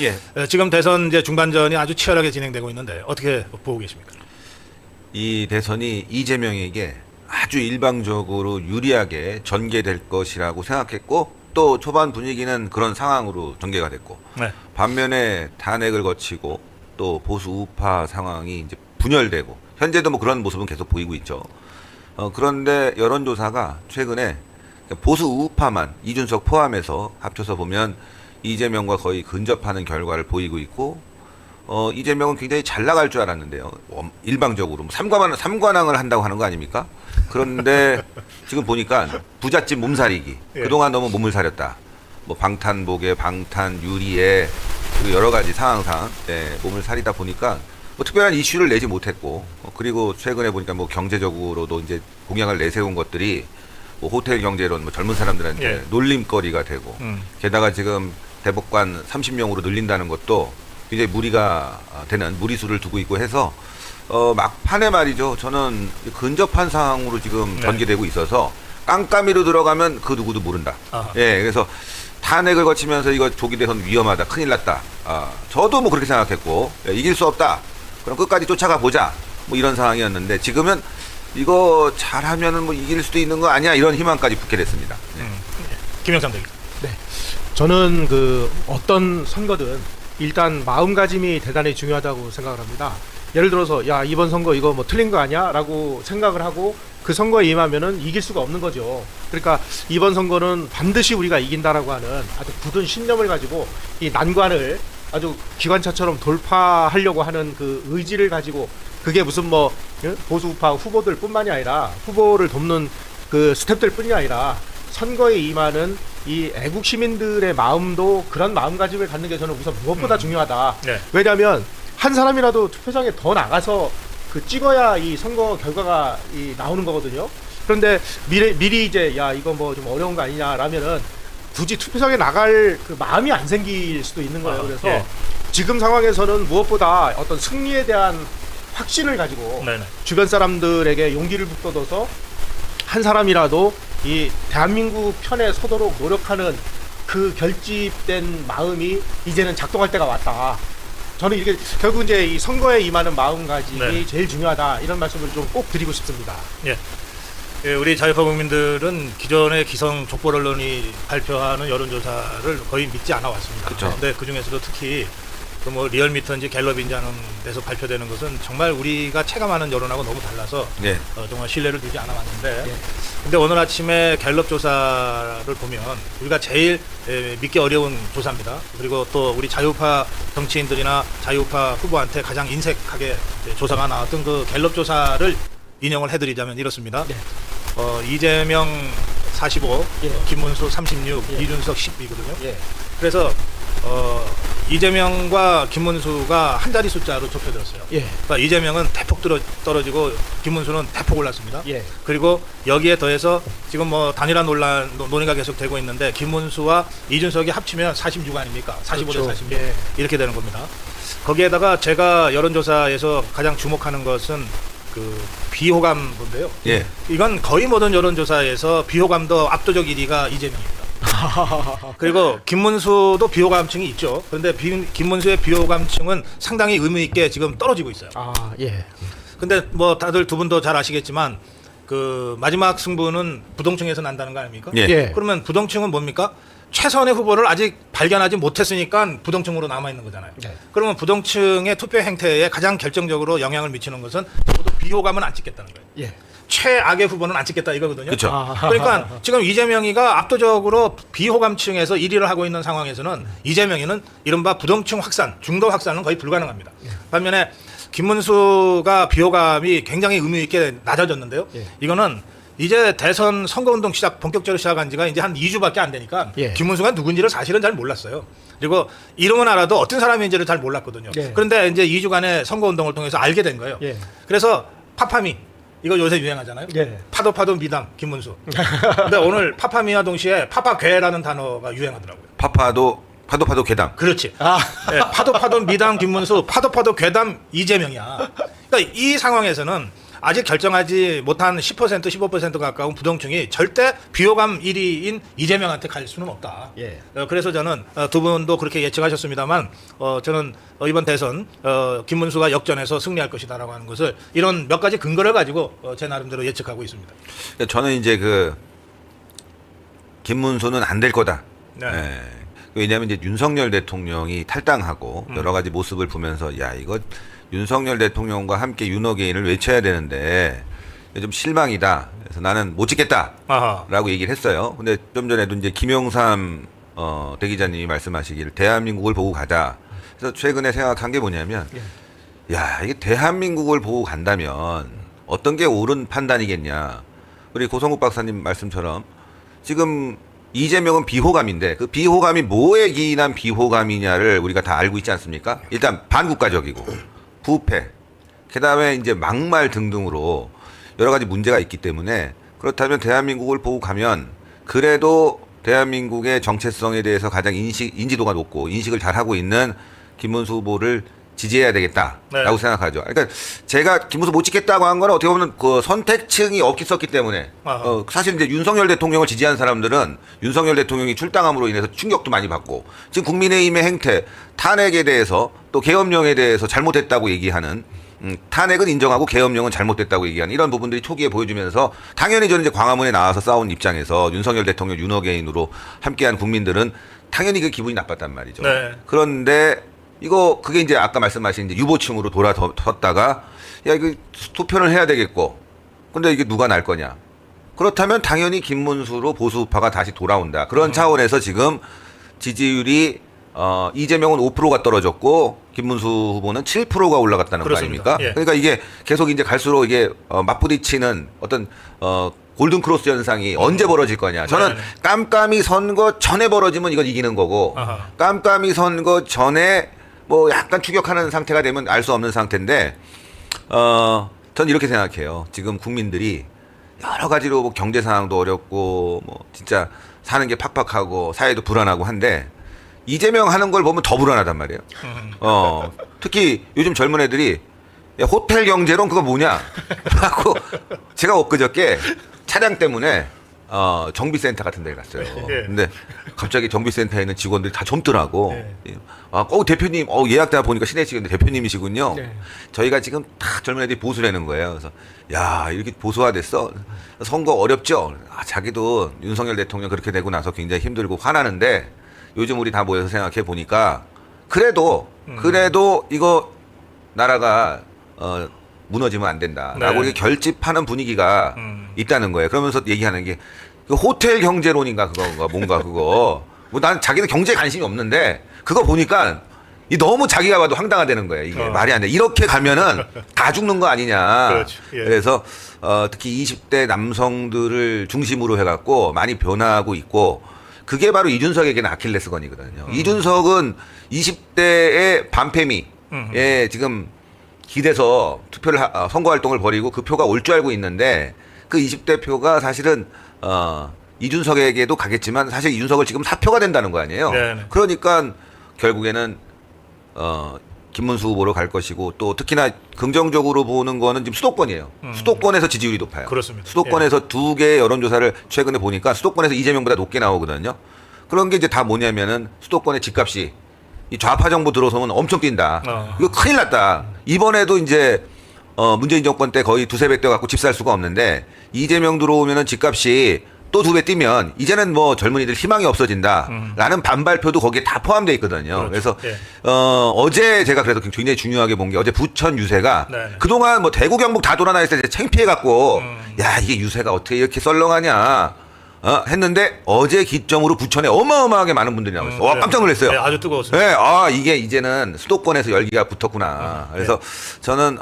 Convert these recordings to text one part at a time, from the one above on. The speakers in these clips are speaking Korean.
예. 지금 대선 이제 중반전이 아주 치열하게 진행되고 있는데 어떻게 보고 계십니까? 이 대선이 이재명에게 아주 일방적으로 유리하게 전개될 것이라고 생각했고 또 초반 분위기는 그런 상황으로 전개가 됐고 네. 반면에 탄핵을 거치고 또 보수 우파 상황이 이제 분열되고 현재도 뭐 그런 모습은 계속 보이고 있죠. 그런데 여론조사가 최근에 보수 우파만 이준석 포함해서 합쳐서 보면 이재명과 거의 근접하는 결과를 보이고 있고 이재명은 굉장히 잘 나갈 줄 알았는데요. 일방적으로 삼관왕을 한다고 하는 거 아닙니까? 그런데 지금 보니까 부잣집 몸살이기. 예. 그동안 너무 몸을 사렸다. 뭐 방탄복에 방탄 유리에 여러 가지 상황상 몸을 사리다 보니까 뭐 특별한 이슈를 내지 못했고 그리고 최근에 보니까 뭐 경제적으로도 이제 공약을 내세운 것들이 뭐 호텔 경제론 뭐 젊은 사람들한테 예. 놀림거리가 되고 게다가 지금 대법관 30명으로 늘린다는 것도 굉장히 무리가 되는 무리수를 두고 있고 해서 막판에 말이죠. 저는 근접한 상황으로 지금 전개되고 있어서 깜깜이로 들어가면 그 누구도 모른다. 아하. 예, 그래서 탄핵을 거치면서 이거 조기 대선 위험하다, 큰일 났다. 저도 뭐 그렇게 생각했고 이길 수 없다. 그럼 끝까지 쫓아가 보자. 뭐 이런 상황이었는데 지금은 이거 잘하면은 뭐 이길 수도 있는 거 아니야 이런 희망까지 붙게 됐습니다. 김영삼 대표. 네, 저는 그 어떤 선거든 일단 마음가짐이 대단히 중요하다고 생각을 합니다. 예를 들어서 야 이번 선거 이거 뭐 틀린 거 아니야?라고 생각을 하고 그 선거에 임하면은 이길 수가 없는 거죠. 그러니까 이번 선거는 반드시 우리가 이긴다라고 하는 아주 굳은 신념을 가지고 이 난관을 아주 기관차처럼 돌파하려고 하는 그 의지를 가지고 그게 무슨 뭐 보수 우파 후보들뿐만이 아니라 후보를 돕는 그 스태프들뿐이 아니라 선거에 임하는 이 애국 시민들의 마음도 그런 마음가짐을 갖는 게 저는 우선 무엇보다 중요하다. 네. 왜냐하면 한 사람이라도 투표장에 더 나가서 그 찍어야 이 선거 결과가 나오는 거거든요. 그런데 미리 이제 야 이거 뭐 좀 어려운 거 아니냐라면은 굳이 투표장에 나갈 그 마음이 안 생길 수도 있는 거예요. 그래서 예. 지금 상황에서는 무엇보다 어떤 승리에 대한 확신을 가지고 네네. 주변 사람들에게 용기를 북돋아서 한 사람이라도 이 대한민국 편에 서도록 노력하는 그 결집된 마음이 이제는 작동할 때가 왔다. 저는 이게 결국 이제 이 선거에 임하는 마음가짐이 네. 제일 중요하다 이런 말씀을 좀 꼭 드리고 싶습니다. 예. 예, 우리 자유파 국민들은 기존의 기성 족보 언론이 발표하는 여론조사를 거의 믿지 않아 왔습니다. 그쵸. 근데 그 중에서도 특히 그 뭐 리얼미터인지 갤럽인지 하는 데서 발표되는 것은 정말 우리가 체감하는 여론하고 너무 달라서 예. 정말 신뢰를 두지 않아 왔는데 예. 근데 오늘 아침에 갤럽 조사를 보면 우리가 제일 믿기 어려운 조사입니다. 그리고 또 우리 자유파 정치인들이나 자유파 후보한테 가장 인색하게 조사가 나왔던 그 갤럽 조사를 인용을 해드리자면 이렇습니다. 네. 이재명 45, 예. 김문수 36, 예. 이준석 10이거든요. 예. 그래서 이재명과 김문수가 한 자리 숫자로 좁혀들었어요. 예. 그러니까 이재명은 대폭 떨어지고 김문수는 대폭 올랐습니다. 예. 그리고 여기에 더해서 지금 뭐 단일화 논의가 계속 되고 있는데 김문수와 이준석이 합치면 46 아닙니까? 45대 그렇죠. 46 예. 이렇게 되는 겁니다. 거기에다가 제가 여론조사에서 가장 주목하는 것은 그 비호감인데요. 예. 이건 거의 모든 여론조사에서 비호감도 압도적 1위가 이재명입니다. 그리고 김문수도 비호감층이 있죠. 그런데 김문수의 비호감층은 상당히 의미 있게 지금 떨어지고 있어요. 아 예. 근데 뭐 다들 두 분도 잘 아시겠지만 그 마지막 승부는 부동층에서 난다는 거 아닙니까? 예. 예. 그러면 부동층은 뭡니까? 최선의 후보를 아직 발견하지 못했으니까 부동층으로 남아 있는 거잖아요. 네. 그러면 부동층의 투표 행태에 가장 결정적으로 영향을 미치는 것은 모두 비호감은 안 찍겠다는 거예요. 예. 최악의 후보는 안 찍겠다 이거거든요. 그렇죠. 그러니까 지금 이재명이가 압도적으로 비호감층에서 1위를 하고 있는 상황에서는 이재명이는 이른바 부동층 확산, 중도 확산은 거의 불가능합니다. 반면에 김문수가 비호감이 굉장히 의미 있게 낮아졌는데요. 예. 이거는 이제 대선 선거운동 본격적으로 시작한 지가 이제 한 2주밖에 안 되니까 예. 김문수가 누군지를 사실은 잘 몰랐어요. 그리고 이름은 알아도 어떤 사람인지를 잘 몰랐거든요. 예. 그런데 이제 2주간의 선거운동을 통해서 알게 된 거예요. 예. 그래서 파파미 이거 요새 유행하잖아요. 예. 파도 미담 김문수. 근데 오늘 파파미와 동시에 파파괴라는 단어가 유행하더라고요. 파도 괴담. 그렇지. 아. 네, 파도 미담 김문수, 파도 괴담 이재명이야. 그러니까 이 상황에서는 아직 결정하지 못한 10% 15% 가까운 부동층이 절대 비호감 1위인 이재명한테 갈 수는 없다. 예. 그래서 저는 두 분도 그렇게 예측하셨습니다만 저는 이번 대선 김문수가 역전해서 승리할 것이다라고 하는 것을 이런 몇 가지 근거를 가지고 제 나름대로 예측하고 있습니다. 저는 이제 그 김문수는 안 될 거다. 네. 예. 왜냐하면 이제 윤석열 대통령이 탈당하고 여러 가지 모습을 보면서 야 이거 윤석열 대통령과 함께 윤어게인을 외쳐야 되는데 좀 실망이다. 그래서 나는 못 찍겠다라고 아하. 얘기를 했어요. 근데 좀 전에도 이제 김영삼 대기자님이 말씀하시기를 대한민국을 보고 가자. 그래서 최근에 생각한 게 뭐냐면 야 이게 대한민국을 보고 간다면 어떤 게 옳은 판단이겠냐. 우리 고성국 박사님 말씀처럼 지금 이재명은 비호감인데 그 비호감이 뭐에 기인한 비호감이냐를 우리가 다 알고 있지 않습니까? 일단 반국가적이고 부패, 그다음에 이제 막말 등등으로 여러 가지 문제가 있기 때문에 그렇다면 대한민국을 보고 가면 그래도 대한민국의 정체성에 대해서 가장 인지도가 높고 인식을 잘 하고 있는 김문수 후보를 지지해야 되겠다라고 네. 생각하죠. 그러니까 제가 김문수 못 찍겠다고 한 건 어떻게 보면 그 선택층이 없기 때문에 사실 이제 윤석열 대통령을 지지한 사람들은 윤석열 대통령이 출당함으로 인해서 충격도 많이 받고 지금 국민의힘의 행태, 탄핵에 대해서 또 계엄령에 대해서 잘못했다고 얘기하는 탄핵은 인정하고 계엄령은 잘못됐다고 얘기하는 이런 부분들이 초기에 보여주면서 당연히 저는 이제 광화문에 나와서 싸운 입장에서 윤석열 대통령 윤어게인으로 함께한 국민들은 당연히 그 기분이 나빴단 말이죠. 네. 그런데 그게 이제 아까 말씀하신 이제 유보층으로 돌아섰다가 야 이거 투표를 해야 되겠고 근데 이게 누가 날 거냐. 그렇다면 당연히 김문수로 보수파가 다시 돌아온다. 그런 차원에서 지금 지지율이 이재명은 5%가 떨어졌고 김문수 후보는 7%가 올라갔다는 그렇습니다. 거 아닙니까? 예. 그러니까 이게 계속 이제 갈수록 이게 맞부딪히는 어떤 골든 크로스 현상이 언제 벌어질 거냐. 저는 네네. 깜깜이 선거 전에 벌어지면 이건 이기는 거고 아하. 깜깜이 선거 전에 뭐 약간 추격하는 상태가 되면 알 수 없는 상태인데 전 이렇게 생각해요. 지금 국민들이 여러 가지로 뭐 경제 상황도 어렵고 뭐 진짜 사는 게 팍팍하고 사회도 불안하고 한데 이재명 하는 걸 보면 더 불안하단 말이에요. 특히 요즘 젊은 애들이 야, 호텔 경제론 그거 뭐냐? 하고 제가 엊그저께 차량 때문에 정비센터 같은 데 갔어요. 예. 근데 갑자기 정비센터에 있는 직원들이 다 젊더라고. 예. 대표님, 예약대가 보니까 신혜식인데 대표님이시군요. 네. 저희가 지금 다 젊은 애들이 보수라는 거예요. 그래서 야 이렇게 보수화됐어. 선거 어렵죠. 자기도 윤석열 대통령 그렇게 되고 나서 굉장히 힘들고 화나는데 요즘 우리 다 모여서 생각해 보니까 그래도 이거 나라가 무너지면 안 된다라고 네. 이렇게 결집하는 분위기가 있다는 거예요. 그러면서 얘기하는 게 그 호텔 경제론인가 그거가 뭔가 그거. 뭐 난 자기는 경제에 관심이 없는데 그거 보니까 너무 자기가 봐도 황당하다는 거예요. 이게 말이 안 돼. 이렇게 가면은 다 죽는 거 아니냐. 그렇죠. 예. 그래서 특히 20대 남성들을 중심으로 해갖고 많이 변화하고 있고 그게 바로 이준석에게는 아킬레스건이거든요. 이준석은 20대의 반패미에 지금 기대서 선거 활동을 벌이고 그 표가 올 줄 알고 있는데 그 20대 표가 사실은 이준석에게도 가겠지만 사실 이준석을 지금 사표가 된다는 거 아니에요. 네네. 그러니까 결국에는 김문수 후보로 갈 것이고 또 특히나 긍정적으로 보는 거는 지금 수도권이에요. 수도권에서 지지율이 높아요. 그렇습니다. 수도권에서 두 개의 여론조사를 최근에 보니까 수도권에서 이재명보다 높게 나오거든요. 그런 게 이제 다 뭐냐면은 수도권의 집값이 이 좌파 정부 들어서면 엄청 뛴다. 이거 큰일 났다. 이번에도 이제 문재인 정권 때 거의 두세 배 뛰어갖고 집 살 수가 없는데 이재명 들어오면은 집값이 또 두 배 뛰면 이제는 뭐 젊은이들 희망이 없어진다라는 반발표도 거기에 다 포함되어 있거든요. 그렇죠. 그래서 예. 어제 제가 그래도 굉장히 중요하게 본 게 어제 부천 유세가 네. 그동안 뭐 대구 경북 다 돌아다닐 때 창피해갖고 야 이게 유세가 어떻게 이렇게 썰렁하냐 했는데 어제 기점으로 부천에 어마어마하게 많은 분들이 나왔어요. 와 깜짝 놀랐어요. 네, 아주 뜨거웠어요. 네, 이게 이제는 수도권에서 열기가 붙었구나. 그래서 저는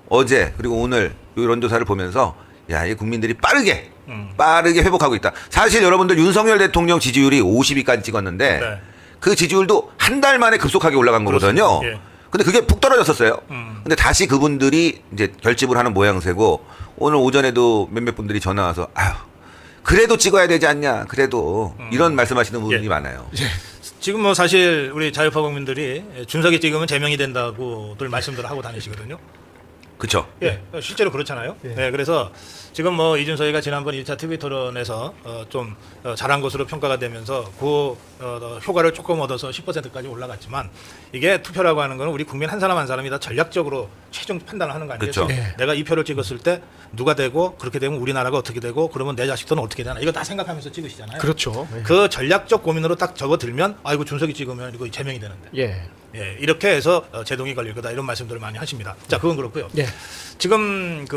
어제 그리고 오늘 이런 조사를 보면서 야, 이 국민들이 빠르게 회복하고 있다. 사실 여러분들 윤석열 대통령 지지율이 50위까지 찍었는데 네. 그 지지율도 한 달 만에 급속하게 올라간 거거든요. 예. 근데 그게 푹 떨어졌었어요. 근데 다시 그분들이 이제 결집을 하는 모양새고 오늘 오전에도 몇몇 분들이 전화 와서 아유 그래도 찍어야 되지 않냐. 그래도 이런 말씀하시는 분이 예. 많아요. 지금 뭐 사실 우리 자유파 국민들이 준석이 찍으면 제명이 된다고들 말씀들을 하고 다니시거든요. 그렇죠. 예, 실제로 그렇잖아요. 예. 예, 그래서 지금 뭐 이준석이가 지난번 1차 TV 토론에서 좀 잘한 것으로 평가가 되면서 그 효과를 조금 얻어서 10%까지 올라갔지만 이게 투표라고 하는 거는 우리 국민 한 사람 한 사람이 다 전략적으로 최종 판단을 하는 거 아니겠어요? 그렇죠. 예. 내가 이 표를 찍었을 때 누가 되고 그렇게 되면 우리나라가 어떻게 되고 그러면 내 자식들은 어떻게 되나 이거 다 생각하면서 찍으시잖아요. 그렇죠. 예. 그 전략적 고민으로 딱 접어들면 아이고 준석이 찍으면 이거 제명이 되는데. 예. 예, 이렇게 해서 제동이 걸릴 거다 이런 말씀들을 많이 하십니다. 자, 그건 그렇고요. 예. 지금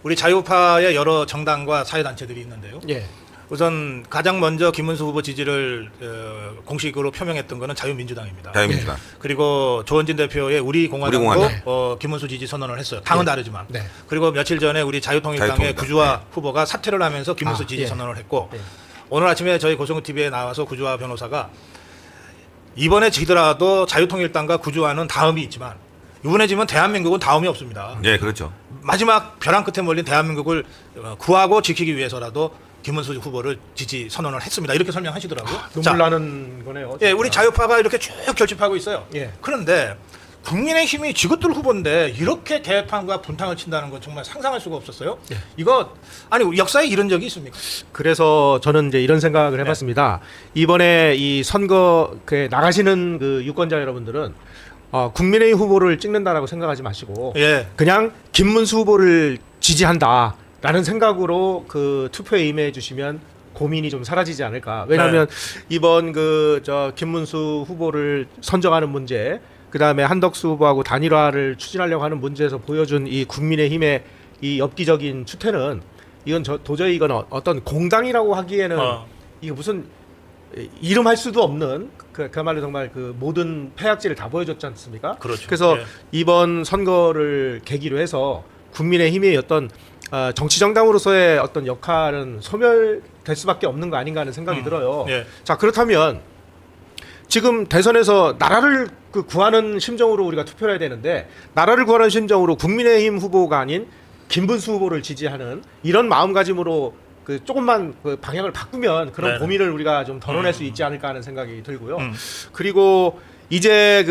우리 자유파의 여러 정당과 사회단체들이 있는데요. 예. 우선 가장 먼저 김문수 후보 지지를 공식으로 표명했던 거는 자유민주당입니다. 자유민주당. 그리고 조원진 대표의 우리 공화당도 공화당. 김문수 지지 선언을 했어요. 당은 다르지만. 네. 그리고 며칠 전에 우리 자유통일당의 자유통일당. 구주화 후보가 사퇴를 하면서 김문수 지지 예. 선언을 했고 예. 오늘 아침에 저희 고성구 TV에 나와서 구주화 변호사가 이번에 지더라도 자유통일당과 구주화는 다음이 있지만 이번에 지면 대한민국은 다음이 없습니다. 예, 그렇죠. 마지막 벼랑 끝에 몰린 대한민국을 구하고 지키기 위해서라도 김문수 후보를 지지 선언을 했습니다. 이렇게 설명하시더라고요. 눈물 나는 거네요. 예, 우리 자유파가 이렇게 쭉 결집하고 있어요. 예. 그런데 국민의힘이 지긋들 후보인데 이렇게 개판과 분탕을 친다는 건 정말 상상할 수가 없었어요. 예. 이거 아니 역사에 이런 적이 있습니까? 그래서 저는 이제 이런 생각을 해봤습니다. 이번에 이 선거에 나가시는 그 유권자 여러분들은 국민의힘 후보를 찍는다라고 생각하지 마시고 예. 그냥 김문수 후보를 지지한다라는 생각으로 그 투표에 임해 주시면 고민이 좀 사라지지 않을까. 왜냐하면 이번 김문수 후보를 선정하는 문제, 그 다음에 한덕수 후보하고 단일화를 추진하려고 하는 문제에서 보여준 이 국민의힘의 이 엽기적인 추태는 이건 도저히 이건 어떤 공당이라고 하기에는 이거 무슨 이름할 수도 없는 그야말로 정말 그 모든 패약질을 다 보여줬지 않습니까? 그렇죠. 그래서 예. 이번 선거를 계기로 해서 국민의힘의 어떤 정치 정당으로서의 어떤 역할은 소멸될 수밖에 없는 거 아닌가 하는 생각이 들어요. 예. 자, 그렇다면 지금 대선에서 나라를 구하는 심정으로 우리가 투표를 해야 되는데 나라를 구하는 심정으로 국민의힘 후보가 아닌 김문수 후보를 지지하는 이런 마음가짐으로 조금만 방향을 바꾸면 그런 네네. 고민을 우리가 좀 덜어낼 수 있지 않을까 하는 생각이 들고요. 음. 그리고 이제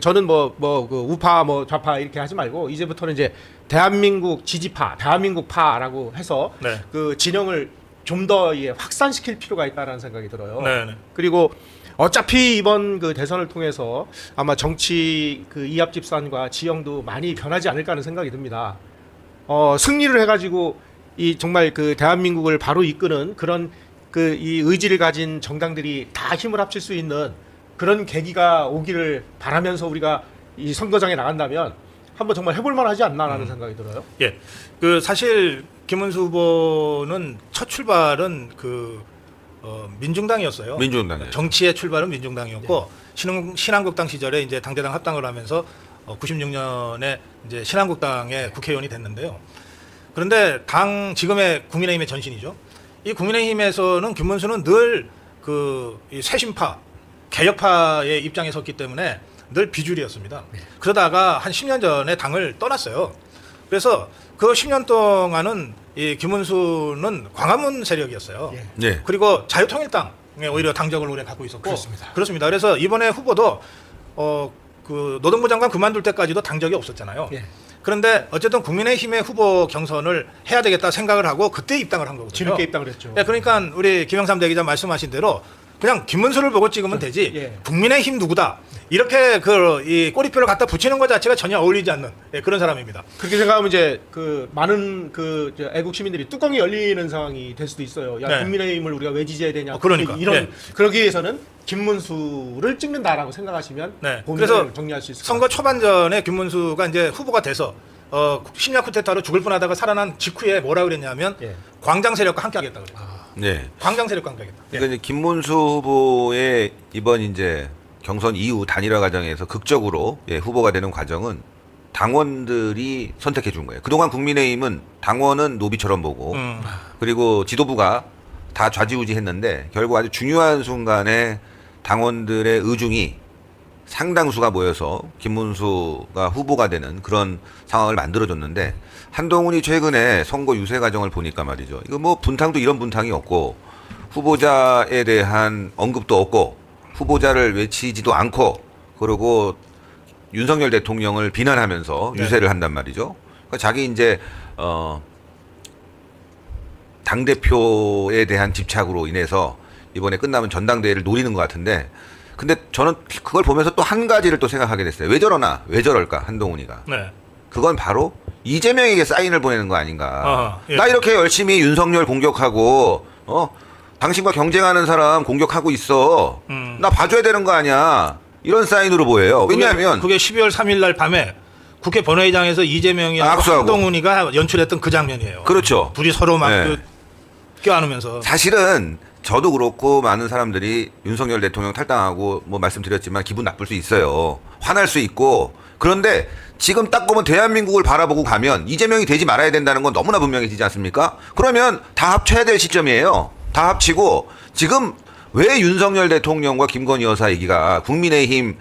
저는 우파 좌파 이렇게 하지 말고 이제부터는 이제 대한민국 지지파, 대한민국파라고 해서 네. 그 진영을 좀 더 확산시킬 필요가 있다라는 생각이 들어요. 네. 그리고 어차피 이번 대선을 통해서 아마 정치 이합집산과 지형도 많이 변하지 않을까 하는 생각이 듭니다. 승리를 해가지고 이 정말 대한민국을 바로 이끄는 그런 이 의지를 가진 정당들이 다 힘을 합칠 수 있는 그런 계기가 오기를 바라면서 우리가 이 선거장에 나간다면 한번 정말 해볼만 하지 않나라는 생각이 들어요. 예. 사실 김문수 후보는 첫 출발은 민중당이었어요. 민주당이요. 정치의 출발은 민중당이었고 신한국당 시절에 이제 당대당 합당을 하면서 96년에 이제 신한국당의 국회의원이 됐는데요. 그런데 지금의 국민의힘의 전신이죠. 이 국민의힘에서는 김문수는 늘 이 쇄신파, 개혁파의 입장에 섰기 때문에 늘 비주류였습니다. 그러다가 한 10년 전에 당을 떠났어요. 그래서 그 10년 동안은 이 김문수는 광화문 세력이었어요. 네. 그리고 자유통일당에 오히려 당적을 오래 갖고 있었고 그렇습니다. 그래서 이번에 후보도 노동부 장관 그만둘 때까지도 당적이 없었잖아요. 예. 그런데 어쨌든 국민의힘의 후보 경선을 해야 되겠다 생각을 하고 그때 입당을 한 거거든요. 뒤늦게 입당을 했죠. 예, 그러니까 우리 김영삼 대기자 말씀하신 대로 그냥 김문수를 보고 찍으면 되지 예. 국민의힘 누구다 이렇게 이 꼬리표를 갖다 붙이는 것 자체가 전혀 어울리지 않는 그런 사람입니다. 그렇게 생각하면 이제 많은 애국 시민들이 뚜껑이 열리는 상황이 될 수도 있어요. 야, 네. 국민의힘을 우리가 왜 지지해야 되냐. 그러니까. 그러기 위해서는 김문수를 찍는다라고 생각하시면 네. 고민을 그래서 정리할 수 있을 것 선거 초반전에 김문수가 이제 후보가 돼서 심야 쿠데타로 죽을 뻔하다가 살아난 직후에 뭐라 그랬냐면 예. 광장 세력과 함께하겠다 그래요. 네. 광장 세력과 함께하겠다. 그러니까 이제 김문수 후보의 이번 이제 경선 이후 단일화 과정에서 극적으로 후보가 되는 과정은 당원들이 선택해 준 거예요. 그동안 국민의힘은 당원은 노비처럼 보고 그리고 지도부가 다 좌지우지했는데 결국 아주 중요한 순간에 당원들의 의중이 상당수가 모여서 김문수가 후보가 되는 그런 상황을 만들어줬는데 한동훈이 최근에 선거 유세 과정을 보니까 말이죠. 이거 뭐 분탕도 이런 분탕이 없고 후보자에 대한 언급도 없고 후보자를 외치지도 않고 그리고 윤석열 대통령을 비난하면서 네. 유세를 한단 말이죠. 그러니까 자기 이제 당 대표에 대한 집착으로 인해서 이번에 끝나면 전당대회를 노리는 것 같은데, 근데 저는 그걸 보면서 또 한 가지를 또 생각하게 됐어요. 왜 저러나, 왜 저럴까, 한동훈이가. 네. 그건 바로 이재명에게 사인을 보내는 거 아닌가. 예. 나 이렇게 열심히 윤석열 공격하고 당신과 경쟁하는 사람 공격하고 있어. 나 봐줘야 되는 거 아니야. 이런 사인으로 보여요. 왜냐하면 그게 12월 3일 날 밤에 국회 본회의장에서 이재명이하고 악수하고. 한동훈이가 연출했던 그 장면이에요. 그렇죠. 둘이 서로 막 네. 그 껴안으면서. 사실은 저도 그렇고 많은 사람들이 윤석열 대통령 탈당하고 뭐 말씀드렸지만 기분 나쁠 수 있어요. 화날 수 있고. 그런데 지금 딱 보면 대한민국을 바라보고 가면 이재명이 되지 말아야 된다는 건 너무나 분명해지지 않습니까? 그러면 다 합쳐야 될 시점이에요. 다 합치고 지금 왜 윤석열 대통령과 김건희 여사 얘기가 국민의힘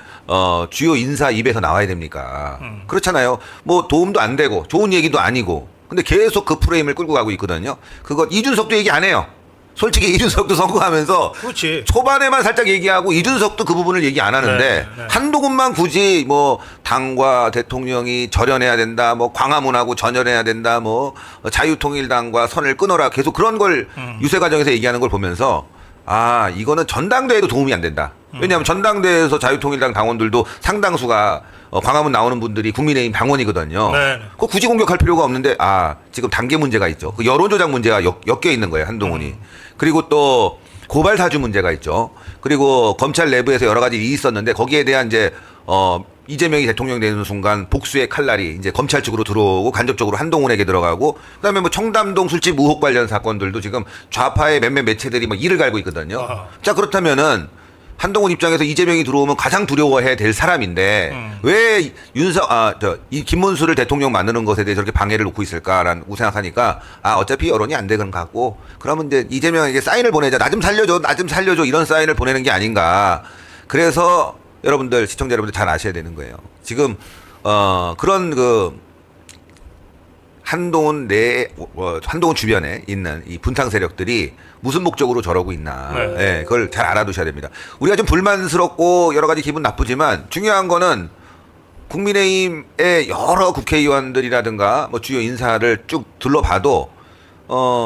주요 인사 입에서 나와야 됩니까? 그렇잖아요. 뭐 도움도 안 되고 좋은 얘기도 아니고. 근데 계속 그 프레임을 끌고 가고 있거든요. 그거 이준석도 얘기 안 해요. 솔직히 이준석도 선거하면서 그렇지. 초반에만 살짝 얘기하고 이준석도 그 부분을 얘기 안 하는데 네. 한동훈만 굳이 뭐 당과 대통령이 절연해야 된다, 뭐 광화문하고 전연해야 된다, 뭐 자유통일당과 선을 끊어라, 계속 그런 걸 유세 과정에서 얘기하는 걸 보면서 아, 이거는 전당대회도 도움이 안 된다. 왜냐하면 전당대회에서 자유통일당 당원들도 상당수가 광화문 나오는 분들이 국민의힘 당원이거든요. 네. 그거 굳이 공격할 필요가 없는데, 아, 지금 단계 문제가 있죠. 그 여론조작 문제가 엮여 있는 거예요, 한동훈이. 그리고 또 고발 사주 문제가 있죠. 그리고 검찰 내부에서 여러 가지 일이 있었는데 거기에 대한 이제 이재명이 대통령 되는 순간 복수의 칼날이 이제 검찰 측으로 들어오고 간접적으로 한동훈에게 들어가고, 그다음에 뭐 청담동 술집 의혹 관련 사건들도 지금 좌파의 몇몇 매체들이 뭐 이를 갈고 있거든요. 아하. 자, 그렇다면은 한동훈 입장에서 이재명이 들어오면 가장 두려워해야 될 사람인데 왜 이 김문수를 대통령 만드는 것에 대해 저렇게 방해를 놓고 있을까라고 생각하니까, 아, 어차피 여론이 안 되는 것 같고 그러면 이제 이재명에게 사인을 보내자, 나 좀 살려줘, 나 좀 살려줘, 이런 사인을 보내는 게 아닌가. 그래서 여러분들, 시청자 여러분들 잘 아셔야 되는 거예요. 지금 그런 그 한동훈 주변에 있는 이 분탕 세력들이 무슨 목적으로 저러고 있나. 네. 예, 그걸 잘 알아두셔야 됩니다. 우리가 좀 불만스럽고 여러 가지 기분 나쁘지만 중요한 거는 국민의힘의 여러 국회의원들이라든가 뭐 주요 인사를 쭉 둘러봐도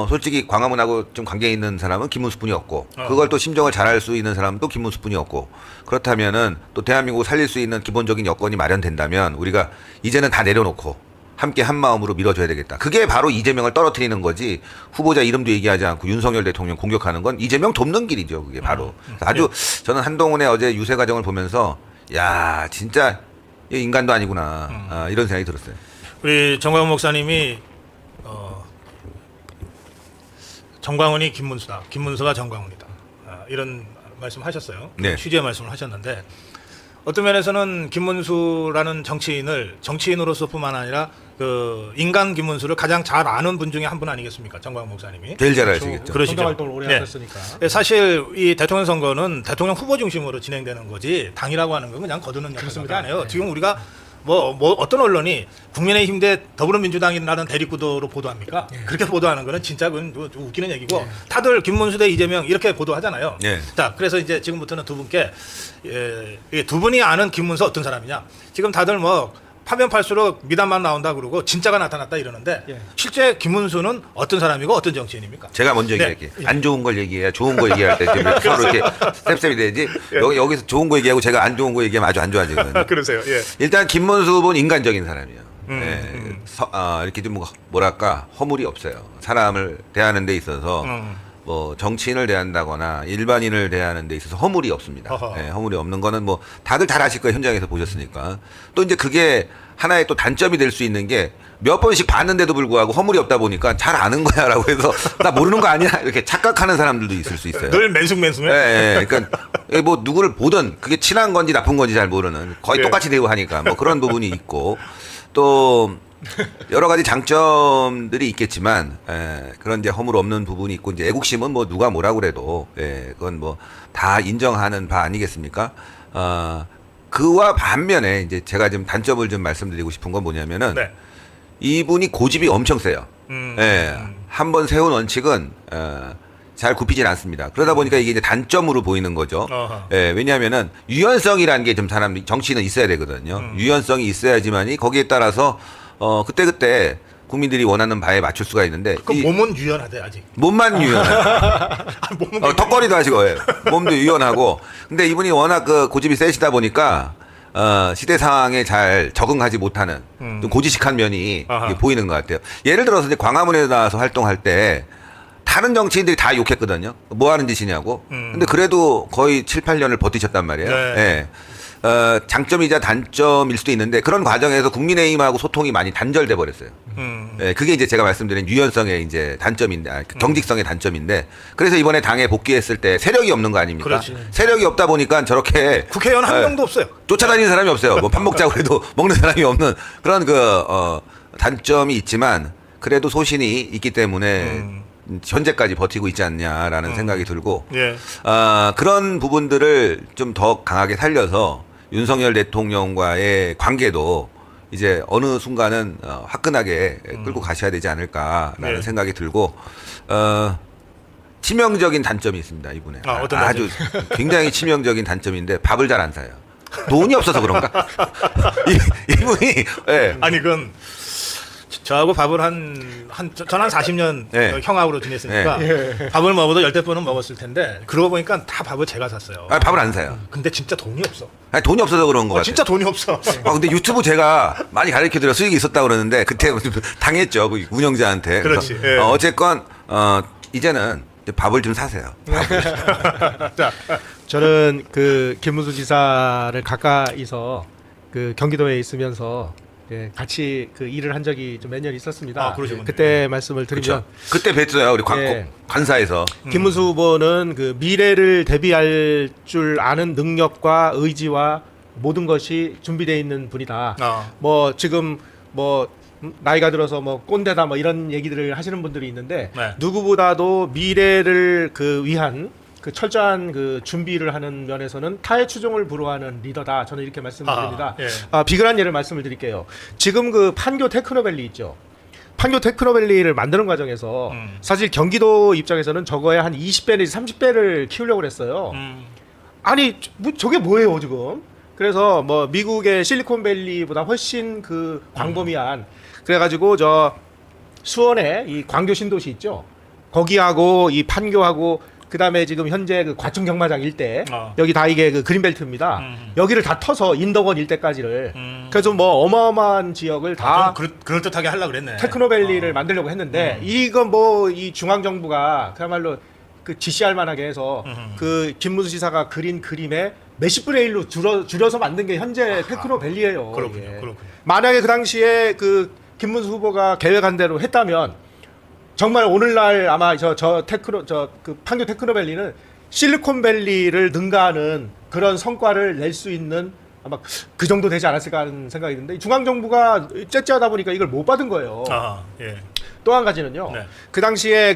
솔직히 광화문하고 좀 관계 있는 사람은 김문수뿐이었고, 그걸 또 심정을 잘할 수 있는 사람은 또 김문수뿐이었고, 그렇다면은 또 대한민국을 살릴 수 있는 기본적인 여건이 마련된다면 우리가 이제는 다 내려놓고 함께 한 마음으로 밀어줘야 되겠다. 그게 바로 이재명을 떨어뜨리는 거지, 후보자 이름도 얘기하지 않고 윤석열 대통령 공격하는 건 이재명 돕는 길이죠. 그게 바로. 아주 저는 한동훈의 어제 유세 과정을 보면서 야, 진짜 인간도 아니구나, 이런 생각이 들었어요. 우리 정광훈 목사님이 정광훈이 김문수다, 김문수가 정광훈이다, 이런 말씀하셨어요. 네. 취지의 말씀을 하셨는데, 어떤 면에서는 김문수라는 정치인으로서뿐만 아니라 그 인간 김문수를 가장 잘 아는 분 중에 한 분 아니겠습니까? 정광훈 목사님이. 제일 잘 아시겠죠. 그러시죠. 선거 활동을 오래 네. 하셨으니까. 사실 이 대통령 선거는 대통령 후보 중심으로 진행되는 거지, 당이라고 하는 건 그냥 거두는 역할밖에 그렇습니다. 안 해요. 네. 지금 우리가 뭐 어떤 언론이 국민의힘 대 더불어민주당이라는 대립구도로 보도합니까? 그렇게 보도하는 거는 진짜 그건 좀 웃기는 얘기고, 다들 김문수 대 이재명 이렇게 보도하잖아요. 네. 자, 그래서 이제 지금부터는 두 분께 두 분이 아는 김문수 어떤 사람이냐? 지금 다들 뭐 파면 팔수록 미담만 나온다 그러고 진짜가 나타났다 이러는데, 예. 실제 김문수는 어떤 사람이고 어떤 정치인입니까? 제가 먼저 네. 얘기할게요. 안 좋은 걸 얘기해야 좋은 거 얘기할 때 서로 이렇게 스텝이 되지. 여기서 좋은 거 얘기하고 제가 안 좋은 거 얘기하면 아주 안 좋아지거든요. 그러세요. 예. 일단 김문수 후보는 인간적인 사람이에요. 예, 이렇게 좀 뭐랄까 허물이 없어요. 사람을 대하는 데 있어서 뭐 정치인을 대한다거나 일반인을 대하는 데 있어서 허물이 없습니다. 예, 허물이 없는 거는 뭐 다들 잘 아실 거예요. 현장에서 보셨으니까. 또 이제 그게 하나의 또 단점이 될 수 있는 게, 몇 번씩 봤는데도 불구하고 허물이 없다 보니까 잘 아는 거야라고 해서 나 모르는 거 아니야 이렇게 착각하는 사람들도 있을 수 있어요. 늘 맨숭맨숭해. 예, 예. 그러니까 뭐 누구를 보든 그게 친한 건지 나쁜 건지 잘 모르는, 거의 예. 똑같이 대우하니까 뭐 그런 부분이 있고, 또 여러 가지 장점들이 있겠지만, 그런 이제 허물 없는 부분이 있고, 이제 애국심은 뭐 누가 뭐라고 그래도, 그건 뭐 다 인정하는 바 아니겠습니까? 그와 반면에 이제 제가 좀 단점을 좀 말씀드리고 싶은 건 뭐냐면은, 네. 이분이 고집이 엄청 세요. 한번 세운 원칙은 잘 굽히진 않습니다. 그러다 보니까 이게 이제 단점으로 보이는 거죠. 어허. 예, 왜냐하면은 유연성이라는 게 좀 사람 정치는 있어야 되거든요. 유연성이 있어야지만이 거기에 따라서 그때 국민들이 원하는 바에 맞출 수가 있는데 그 몸은 유연하대 아직. 몸만 유연해. 몸은 턱걸이도 하시고 예. 몸도 유연하고. 근데 이분이 워낙 그 고집이 세시다 보니까 시대 상황에 잘 적응하지 못하는 좀 고지식한 면이 아하. 이게 보이는 것 같아요. 예를 들어서 이제 광화문에 나와서 활동할 때 다른 정치인들이 다 욕했거든요. 뭐 하는 짓이냐고. 근데 그래도 거의 7, 8년을 버티셨단 말이에요. 네. 예. 장점이자 단점일 수도 있는데 그런 과정에서 국민의힘하고 소통이 많이 단절돼 버렸어요. 예, 그게 이제 제가 말씀드린 유연성의 이제 단점인데, 경직성의 단점인데, 그래서 이번에 당에 복귀했을 때 세력이 없는 거 아닙니까? 그렇지. 세력이 없다 보니까 저렇게 국회의원 한 예, 명도 없어요. 쫓아다니는 사람이 없어요. 뭐 밥 먹자고 해도 먹는 사람이 없는 그런 단점이 있지만 그래도 소신이 있기 때문에 현재까지 버티고 있지 않냐라는 생각이 들고 예. 그런 부분들을 좀 더 강하게 살려서 윤석열 대통령과의 관계도 이제 어느 순간은 화끈하게 끌고 가셔야 되지 않을까라는 예. 생각이 들고 치명적인 단점이 있습니다. 이분에 어떤 아주 굉장히 치명적인 단점인데 밥을 잘 안 사요. 돈이 없어서 그런가? 이분이 예. 아니 그건 저하고 밥을 전 한 40년 네. 형하고로 지냈으니까 밥을 먹어도 열댓 번은 먹었을 텐데 그러고 보니까 다 밥을 제가 샀어요. 밥을 안 사요. 근데 진짜 돈이 없어. 아니, 돈이 없어서 그런 것 같아요. 진짜 돈이 없어. 근데 유튜브 제가 많이 가르쳐드려 수익이 있었다고 그러는데 그때 당했죠. 그 운영자한테. 그렇지. 그래서 예. 어쨌건 이제는 이제 밥을 좀 사세요. 자, 저는 그 김문수 지사를 가까이서 그 경기도에 있으면서 예, 같이 그 일을 한 적이 좀 몇 년 있었습니다. 그러시군요. 그때 말씀을 드리면 그때 뵀어요. 우리 예. 관사에서. 김문수 후보는 그 미래를 대비할 줄 아는 능력과 의지와 모든 것이 준비되어 있는 분이다. 뭐 지금 뭐 나이가 들어서 뭐 꼰대다 뭐 이런 얘기들을 하시는 분들이 있는데 네. 누구보다도 미래를 그 위한 그 철저한 그 준비를 하는 면에서는 타의 추종을 불허하는 리더다. 저는 이렇게 말씀을 드립니다. 예. 비근한 예를 말씀을 드릴게요. 지금 그 판교 테크노밸리 있죠. 판교 테크노밸리를 만드는 과정에서 사실 경기도 입장에서는 저거에 한 20배 내지 30배를 키우려고 그랬어요. 아니 뭐 저게 뭐예요 지금? 그래서 뭐 미국의 실리콘밸리보다 훨씬 그 광범위한 그래가지고 저 수원에 이 광교 신도시 있죠. 거기하고 이 판교하고 그다음에 지금 현재 그 과천 경마장 일대 여기 다 이게 그 그린벨트입니다. 여기를 다 터서 인덕원 일대까지를 그래서 뭐 어마어마한 지역을 다 그럴 듯하게 하려고 그랬네. 테크노밸리를 만들려고 했는데 이건 뭐 이 중앙 정부가 그야말로 그 지시할 만하게 해서 그 김문수 지사가 그린 그림에 몇십 분의 1로 줄여서 만든 게 현재 테크노밸리예요. 그렇군요. 이게. 그렇군요. 만약에 그 당시에 그 김문수 후보가 계획한 대로 했다면 정말 오늘날 아마 그 판교 테크노밸리는 실리콘밸리를 능가하는 그런 성과를 낼 수 있는 아마 그 정도 되지 않았을까 하는 생각이 드는데 중앙 정부가 째째하다 보니까 이걸 못 받은 거예요. 예. 또 한 가지는요. 네. 그 당시에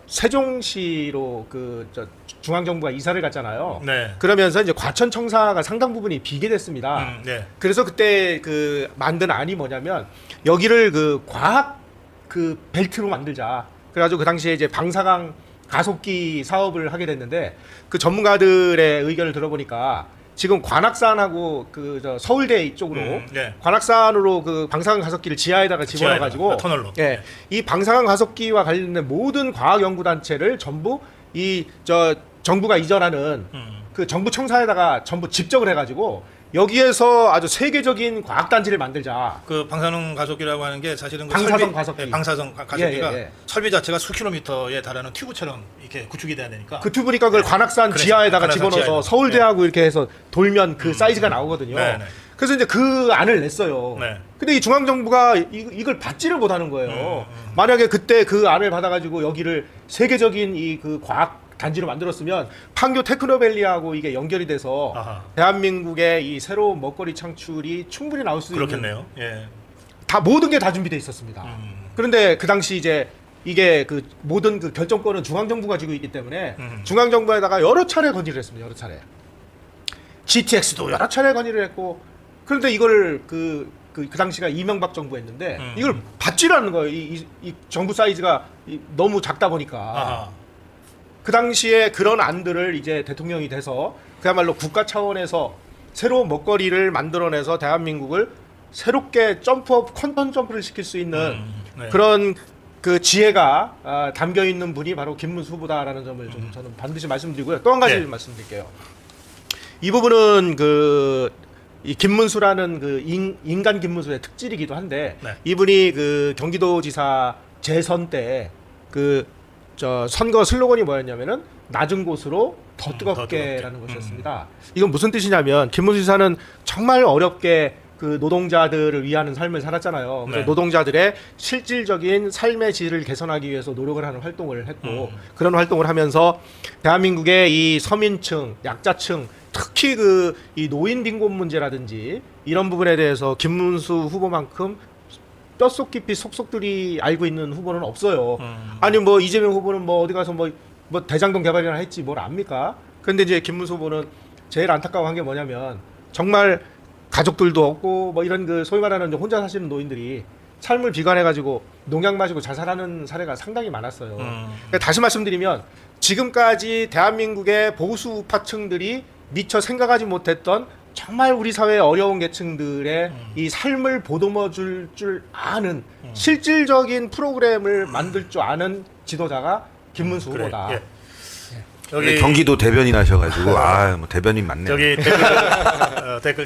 세종시로 중앙 정부가 이사를 갔잖아요. 네. 그러면서 이제 과천청사가 상당 부분이 비게 됐습니다. 네. 그래서 그때 그 만든 안이 뭐냐면 여기를 그 과학 그 벨트로 만들자. 그래가지고 그 당시에 이제 방사강 가속기 사업을 하게 됐는데 그 전문가들의 의견을 들어보니까 지금 관악산하고 서울대 이쪽으로 네. 관악산으로 그 방사강 가속기를 지하에다가 집어넣어가지고 터널로. 예, 이 방사강 가속기와 관련된 모든 과학 연구 단체를 전부 정부가 이전하는 그 정부 청사에다가 전부 집적을 해가지고 여기에서 아주 세계적인 과학단지를 만들자. 그 방사능 가속기라고 하는 게 사실은 그 방사성 가속기. 예, 방사성 가속기가 예. 설비 자체가 수킬로미터에 달하는 튜브처럼 이렇게 구축이 돼야 되니까. 그 튜브니까 그걸 관악산 그래서 지하에다가 관악산 집어넣어서 지하에다가. 서울대하고 이렇게 해서 돌면 그 사이즈가 나오거든요. 네. 그래서 이제 그 안을 냈어요. 네. 근데 이 중앙정부가 이걸 받지를 못하는 거예요. 만약에 그때 그 안을 받아가지고 여기를 세계적인 이 그 과학 단지로 만들었으면 판교 테크노밸리하고 이게 연결이 돼서 대한민국의 이 새로운 먹거리 창출이 충분히 나올 수 그렇겠네요. 있는 예. 다 모든 게 다 준비돼 있었습니다. 그런데 그 당시 이제 이게 그 모든 그 결정권은 중앙 정부가 쥐고 있기 때문에 중앙 정부에다가 여러 차례 건의를 했습니다. 여러 차례. GTX도 여러 차례 건의를 했고 그런데 이걸 그 당시가 이명박 정부였는데 이걸 받지를 않는 거예요. 이 정부 사이즈가 너무 작다 보니까. 그 당시에 그런 안들을 이제 대통령이 돼서 그야말로 국가 차원에서 새로운 먹거리를 만들어내서 대한민국을 새롭게 점프업 컨턴 점프를 시킬 수 있는 네. 그런 그 지혜가 담겨 있는 분이 바로 김문수 후보다라는 점을 좀 저는 반드시 말씀드리고요. 또 한 가지 네. 말씀드릴게요. 이 부분은 이 김문수라는 그 인간 김문수의 특질이기도 한데 네. 이분이 그 경기도지사 재선 때 그 선거 슬로건이 뭐였냐면은 낮은 곳으로 더 뜨겁게라는 것이었습니다. 이건 무슨 뜻이냐면 김문수 지사는 정말 어렵게 그 노동자들을 위하는 삶을 살았잖아요. 그래서 네. 노동자들의 실질적인 삶의 질을 개선하기 위해서 노력을 하는 활동을 했고 그런 활동을 하면서 대한민국의 이 서민층, 약자층, 특히 이 노인 빈곤 문제라든지 이런 부분에 대해서 김문수 후보만큼 뼛속 깊이 속속들이 알고 있는 후보는 없어요. 아니 뭐 이재명 후보는 뭐 어디 가서 뭐 대장동 개발이나 했지 뭘 압니까? 근데 이제 김문수 후보는 제일 안타까워한 게 뭐냐면 정말 가족들도 없고 뭐 이런 그 소위 말하는 혼자 사시는 노인들이 삶을 비관해가지고 농약 마시고 자살하는 사례가 상당히 많았어요. 그러니까 다시 말씀드리면 지금까지 대한민국의 보수 우파층들이 미처 생각하지 못했던 정말 우리 사회의 어려운 계층들의 이 삶을 보듬어 줄 아는 실질적인 프로그램을 만들 줄 아는 지도자가 김문수 그래, 후보다. 예. 여기 경기도 대변인 하셔가지고 뭐 대변인 맞네요. 저기 댓글